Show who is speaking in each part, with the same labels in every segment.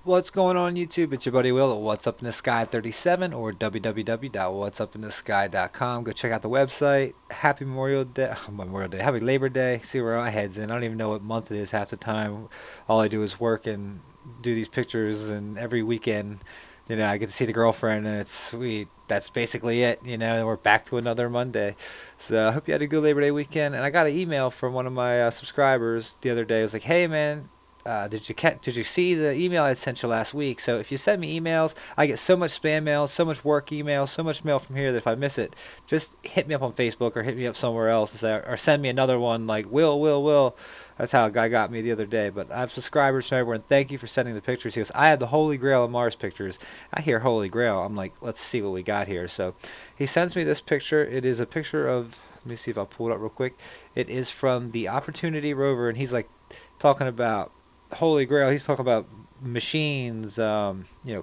Speaker 1: What's going on YouTube? It's your buddy Will at What's Up in the Sky 37 or www.whatsupinthesky.com. Go check out the website. Happy Memorial Day, Memorial Day, Happy Labor Day. See where my head's in. I don't even know what month it is half the time. All I do is work and do these pictures, and every weekend, I get to see the girlfriend, and it's sweet. That's basically it, and we're back to another Monday. So I hope you had a good Labor Day weekend. And I got an email from one of my subscribers the other day. It was like, hey man, did you see the email I sent you last week? So if you send me emails, I get so much spam mail, so much work email, so much mail from here that if I miss it, just hit me up on Facebook or hit me up somewhere else and say, or send me another one like Will. That's how a guy got me the other day. But I have subscribers from everywhere, and thank you for sending the pictures. He goes, I have the Holy Grail of Mars pictures. I hear Holy Grail. I'm like, let's see what we got here. So he sends me this picture. It is a picture of, let me see if I'll pull it up real quick. It is from the Opportunity rover, and he's like talking about Holy Grail. He's talking about machines,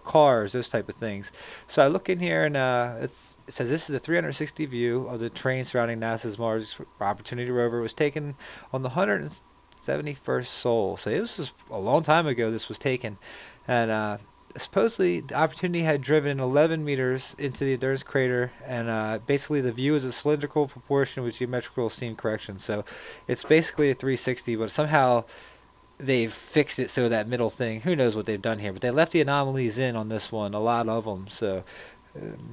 Speaker 1: cars, those type of things. So I look in here and it says this is a 360 view of the terrain surrounding NASA's Mars Opportunity rover. It was taken on the 171st Sol. So it was just a long time ago this was taken. And supposedly the Opportunity had driven 11 meters into the Endurance crater, and basically the view is a cylindrical proportion with geometrical seam correction. So it's basically a 360, but somehow they've fixed it so that middle thing, who knows what they've done here, but they left the anomalies in on this one, a lot of them. So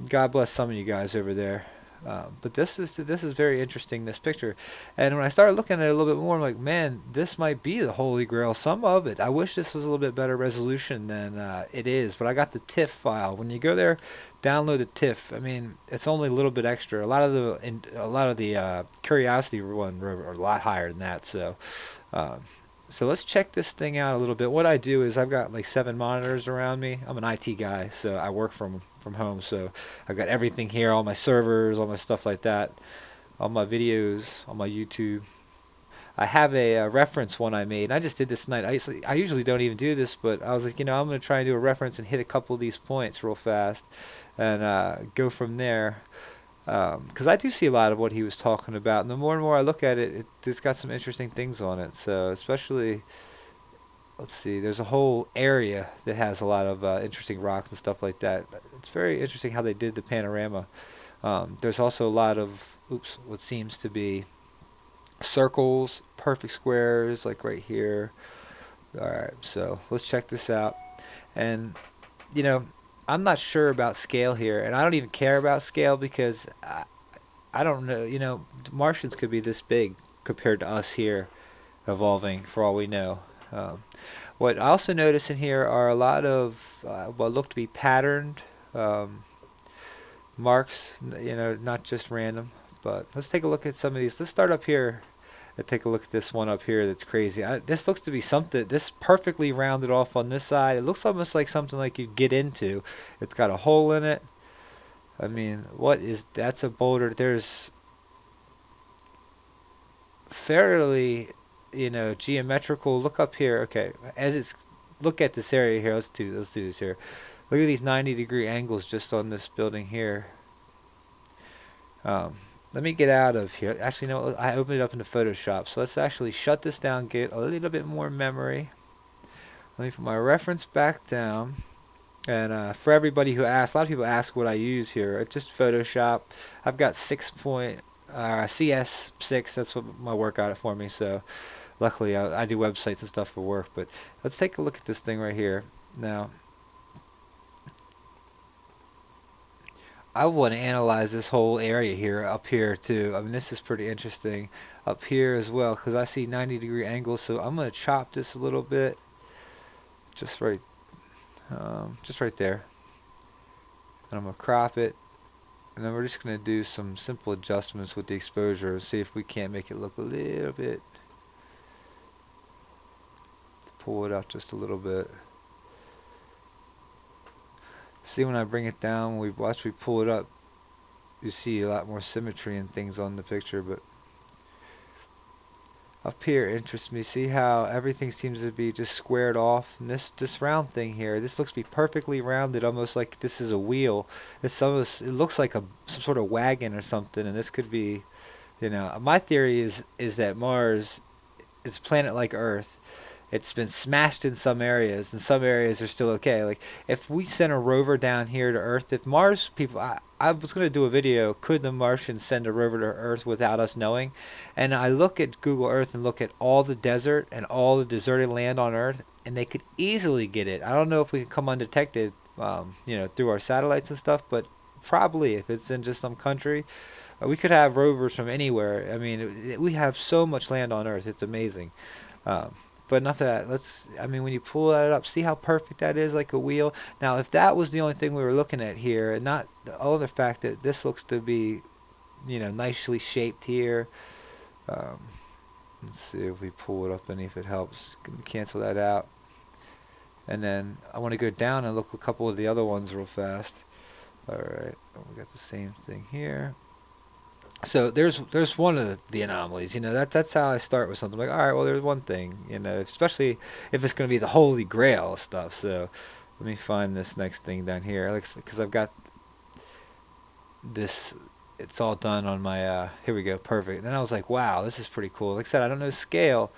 Speaker 1: God bless some of you guys over there. But this is very interesting, this picture. And when I started looking at it a little bit more, I'm like, man, this might be the Holy Grail. Some of it. I wish this was a little bit better resolution than it is. But I got the TIFF file. When you go there, download the TIFF. I mean, it's only a little bit extra. A lot of the Curiosity one are a lot higher than that. So let's check this thing out a little bit. What I do is I've got like 7 monitors around me. I'm an IT guy, so I work from home. So I've got everything here, all my servers, all my stuff like that, all my videos, all my YouTube. I have a reference one I made. I just did this tonight. I usually don't even do this, but I was like, I'm going to try and do a reference and hit a couple of these points real fast and go from there. Because I do see a lot of what he was talking about, and the more and more I look at it, it's got some interesting things on it. So especially, let's see, there's a whole area that has a lot of interesting rocks and stuff like that. It's very interesting how they did the panorama. There's also a lot of, what seems to be circles, perfect squares, like right here. All right, so let's check this out. And you know, I'm not sure about scale here, and I don't even care about scale because I don't know, Martians could be this big compared to us here evolving for all we know. Um, what I also notice in here are a lot of what look to be patterned um, marks, not just random. But let's take a look at some of these. Let's start up here and take a look at this one up here that's crazy. This looks to be something, this perfectly rounded off on this side. It looks almost like something like you'd get into. It's got a hole in it. I mean, that's a boulder. There's fairly, geometrical. Look up here. Okay, look at this area here. Let's do this here. Look at these 90-degree angles just on this building here. Um, Let me get out of here. Actually, no, I opened it up into Photoshop. So let's actually shut this down, get a little bit more memory. Let me put my reference back down. And for everybody who asks, a lot of people ask what I use here. It's just Photoshop. I've got CS6. That's what my work got it for me. So luckily, I do websites and stuff for work. But let's take a look at this thing right here. Now, I want to analyze this whole area here, up here too. I mean, this is pretty interesting up here as well because I see 90-degree angles. So I'm going to chop this a little bit, just right, just right there. And I'm going to crop it. And then we're just going to do some simple adjustments with the exposure and see if we can't make it look a little bit. Pull it out just a little bit. See, when I bring it down, we pull it up, you see a lot more symmetry and things on the picture. But up here interests me. See how everything seems to be just squared off. And this round thing here, this looks to be perfectly rounded, almost like this is a wheel. It looks like some sort of wagon or something. And this could be, my theory is that Mars is a planet like Earth, It's been smashed in some areas, and some areas are still okay. Like if we sent a rover down here to Earth, if Mars people, I was gonna do a video, could the Martians send a rover to Earth without us knowing? And I look at Google Earth and look at all the desert and all the deserted land on Earth, and they could easily get it. I don't know if we can come undetected, through our satellites and stuff, but probably if it's in just some country, we could have rovers from anywhere. I mean, we have so much land on Earth, it's amazing. Um, but enough of that. I mean, when you pull that up, see how perfect that is, like a wheel. Now, if that was the only thing we were looking at here, and not the other fact that this looks to be, nicely shaped here. Um, let's see if we pull it up and if it helps. Cancel that out. And then I want to go down and look a couple of the other ones real fast. All right, we got the same thing here. So there's one of the anomalies, that's how I start with something like, all right, well there's one thing, especially if it's going to be the Holy Grail stuff. So let me find this next thing down here, like, because I've got this, it's all done on my, here we go, perfect. And then I was like, wow, this is pretty cool. Like I said, I don't know scale,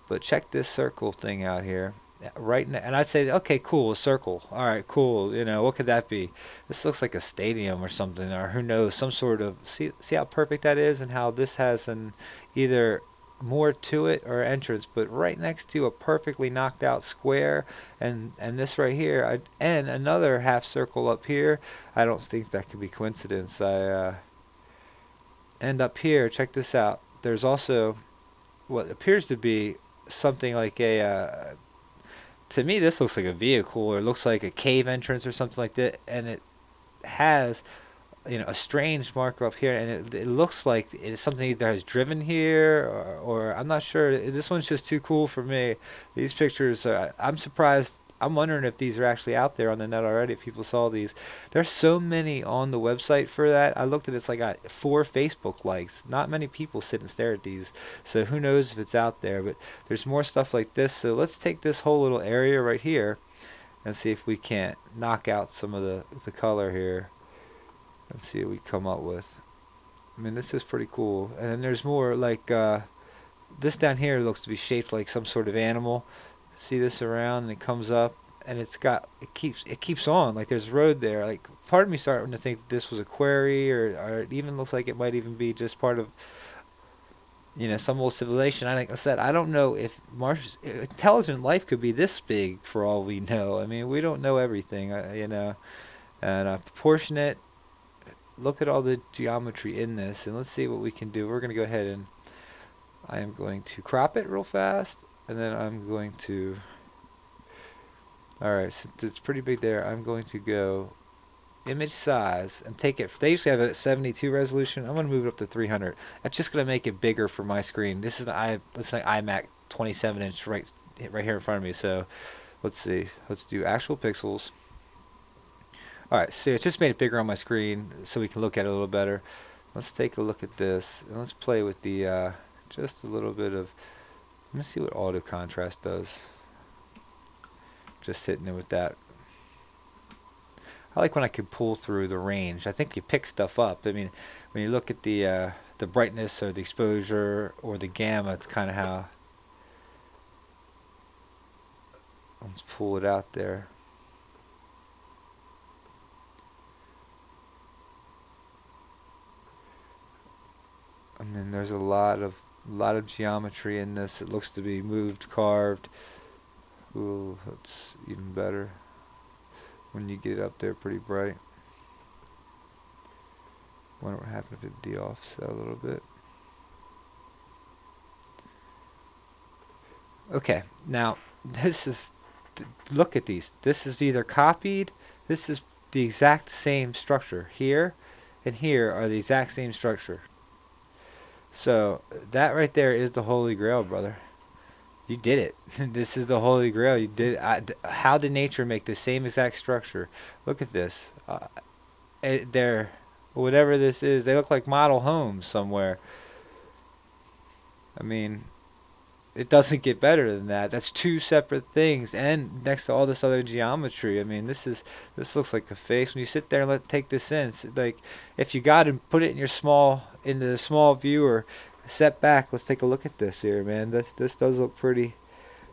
Speaker 1: but check this circle thing out here. Right now, and I'd say, okay, cool, a circle. All right, cool. What could that be? This looks like a stadium or something, or who knows, some sort of. See how perfect that is, and how this has an either more to it or entrance, but right next to a perfectly knocked out square, and this right here, and another half circle up here. I don't think that could be coincidence. And up here, check this out. There's also what appears to be something like a to me, this looks like a vehicle, or it looks like a cave entrance or something like that, and it has, a strange marker up here, and it looks like it's something that has driven here, or I'm not sure. This one's just too cool for me. These pictures, I'm surprised. I'm wondering if these are actually out there on the net already, if people saw these. There's so many on the website for that. I looked at it, it's like got 4 Facebook likes. Not many people sit and stare at these, so who knows if it's out there. But there's more stuff like this. So let's take this whole little area right here and see if we can't knock out some of the color here. Let's see what we come up with. I mean, this is pretty cool. And then there's more like this down here looks to be shaped like some sort of animal. See this around, and it comes up, and it keeps on. Like there's road there. Like part of me starting to think that this was a quarry, or it even looks like it might even be just part of some old civilization. Like I said, I don't know if intelligent life could be this big for all we know. I mean, we don't know everything, and proportionate. Look at all the geometry in this, and let's see what we can do. We're going to go ahead and I am going to crop it real fast, and then I'm going to, alright, so it's pretty big there. I'm going to go image size and take it. They usually have it at 72 resolution. I'm going to move it up to 300. That's just going to make it bigger for my screen. This is an iMac 27-inch right here in front of me. So let's see. Let's do actual pixels. Alright, see, it's just made it bigger on my screen so we can look at it a little better. Let's take a look at this, and let's play with the just a little bit of. Let me see what auto contrast does. Just hitting it with that. I like when I can pull through the range. I think you pick stuff up. I mean, when you look at the brightness or the exposure or the gamma, it's kind of how. Let's pull it out there. I mean, there's a lot of geometry in this. It looks to be moved, carved. Ooh, that's even better when you get up there pretty bright. Wonder what happened if it de-offset a little bit. Okay, now this is, look at these. This is either copied, this is the exact same structure. Here and here are the exact same structure. So that right there is the Holy Grail, brother. You did it. This is the Holy Grail. You did. How did nature make the same exact structure? Look at this. They're, whatever this is, they look like model homes somewhere. I mean, it doesn't get better than that. That's 2 separate things, and next to all this other geometry. I mean, this looks like a face. When you sit there and take this in, it's like if you got to put it in into the small view or set back. Let's take a look at this here, man. This does look pretty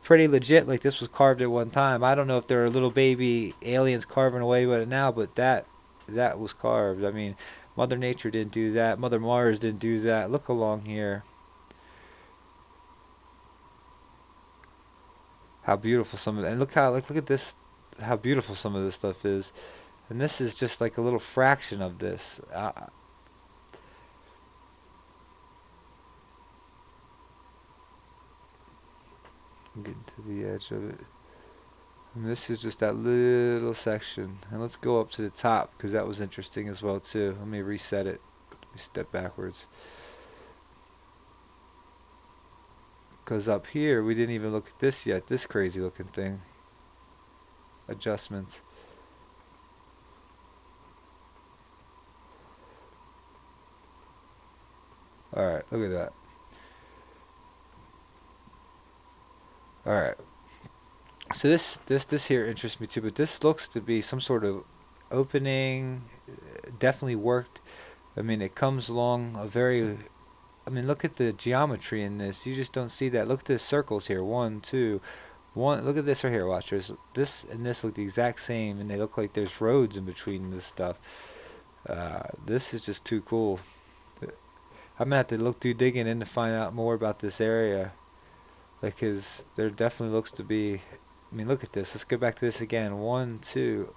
Speaker 1: pretty legit, like this was carved at one time. I don't know if there are little baby aliens carving away with it now, but that was carved. I mean, Mother Nature didn't do that. Mother Mars didn't do that. Look along here. How beautiful some of it, and look how look at this, how beautiful some of this stuff is. And this is just like a little fraction of this. I'm getting to the edge of it. And this is just that little section. And let's go up to the top because that was interesting as well too. Let me reset it. Let me step backwards. Because up here we didn't even look at this yet. This crazy looking thing. Adjustments. Alright, look at that. Alright. So this here interests me too, but this looks to be some sort of opening. Definitely worked. I mean, it comes along a very, I mean, look at the geometry in this. You just don't see that. Look at the circles here. One, two, one. Look at this right here. Watch. There's this and this look the exact same, and they look like there's roads in between this stuff. This is just too cool. I'm gonna have to look through digging in to find out more about this area, like, 'cause there definitely looks to be. I mean, look at this. Let's go back to this again. One, two.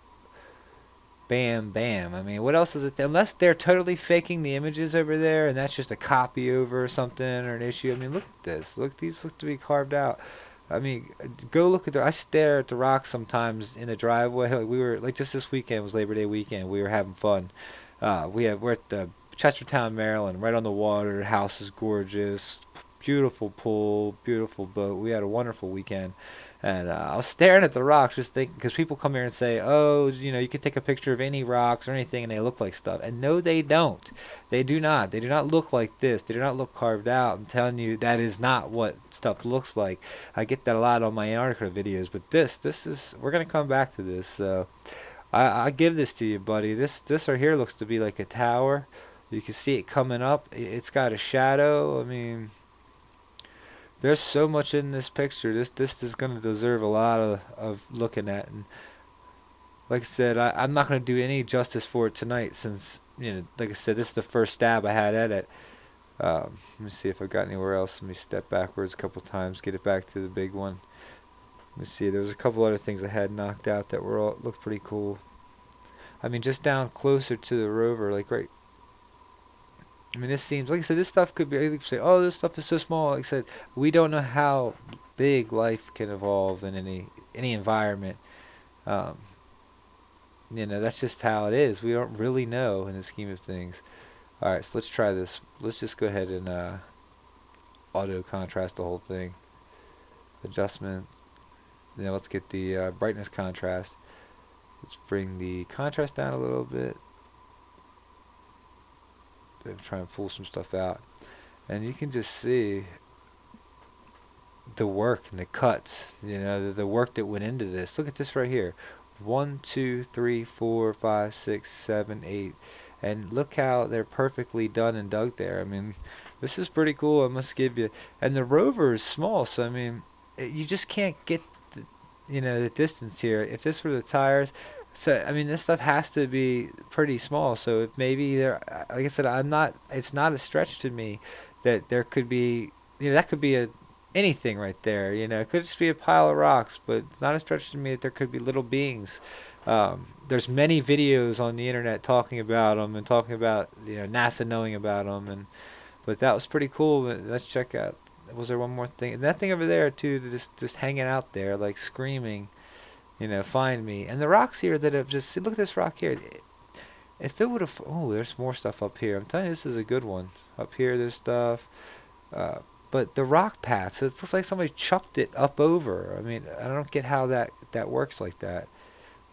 Speaker 1: Bam, bam. I mean, what else is it? Unless they're totally faking the images over there, and that's just a copy over or something or an issue. I mean, look at this. Look, these look to be carved out. I mean, go look at the. I stare at the rocks sometimes in the driveway. Like we were like just this weekend was Labor Day weekend. We were having fun. We're at the Chestertown, Maryland, right on the water. The house is gorgeous. Beautiful pool, beautiful boat. We had a wonderful weekend. And I was staring at the rocks, just thinking, because people come here and say, oh, you know, you can take a picture of any rocks or anything, and they look like stuff. And no, they don't. They do not. They do not look like this. They do not look carved out. I'm telling you, that is not what stuff looks like. I get that a lot on my Antarctica videos, but this is, we're gonna come back to this. So I give this to you, buddy. This right here looks to be like a tower. You can see it coming up. It's got a shadow. I mean. There's so much in this picture. This is gonna deserve a lot of looking at. And like I said, I'm not gonna do any justice for it tonight since, you know, like I said, this is the first stab I had at it. Let me see if I got anywhere else. Let me step backwards a couple times, get it back to the big one. Let me see. There was a couple other things I had knocked out that were all looked pretty cool. I mean, just down closer to the rover, like right. I mean, this seems like I said. This stuff could be. You could say, "Oh, this stuff is so small." Like I said, we don't know how big life can evolve in any environment. Um, you know, that's just how it is. We don't really know in the scheme of things. All right, so let's try this. Let's just go ahead and auto contrast the whole thing. Adjustment. Now let's get the brightness contrast. Let's bring the contrast down a little bit. I'm trying to pull some stuff out, and you can just see the work and the cuts, you know, the work that went into this. Look at this right here. 1, 2, 3, 4, 5, 6, 7, 8. And look how they're perfectly done and dug there. I mean, this is pretty cool, I must give you. And the rover is small, so I mean, you just can't get the, you know, the distance here. If this were the tires, so I mean, this stuff has to be pretty small. So if maybe there, like I said, I'm not. It's not a stretch to me that there could be, you know, that could be a anything right there. You know, it could just be a pile of rocks, but it's not a stretch to me that there could be little beings. There's many videos on the internet talking about them and talking about, you know, NASA knowing about them, and but that was pretty cool. But let's check out. Was there one more thing? And that thing over there too, just hanging out there, like screaming, you know, find me. And the rocks here that have just look at this rock here. If it would have, oh, there's more stuff up here. I'm telling you, this is a good one. Up here, there's stuff. Uh, but the rock paths, it looks like somebody chucked it up over. I mean, I don't get how that works like that.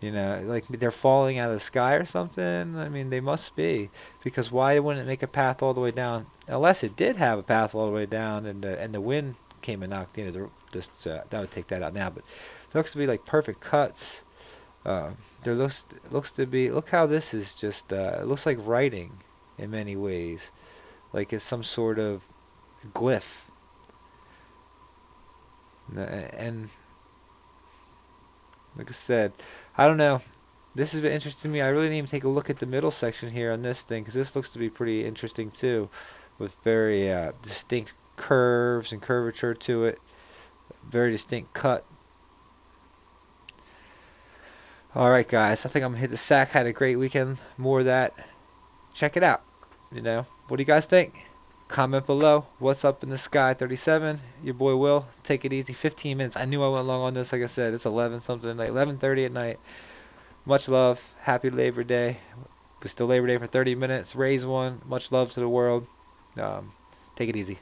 Speaker 1: You know, like they're falling out of the sky or something. I mean, they must be, because why wouldn't it make a path all the way down? Unless it did have a path all the way down, and the wind came and knocked into the just that would take that out now. But it looks to be like perfect cuts. There looks to be. Look how this is just. It looks like writing in many ways, like it's some sort of glyph. And like I said, I don't know. This has been interesting to me. I really need to take a look at the middle section here on this thing because this looks to be pretty interesting too, with very distinct curves and curvature to it. Very distinct cut. All right, guys. I think I'm gonna hit the sack. Had a great weekend. More of that. Check it out. What do you guys think? Comment below. What's up in the sky? 37. Your boy Will. Take it easy. 15 minutes. I knew I went long on this. Like I said, it's 11 something at night. 11:30 at night. Much love. Happy Labor Day. We're still Labor Day for 30 minutes. Raise one. Much love to the world. Um, take it easy.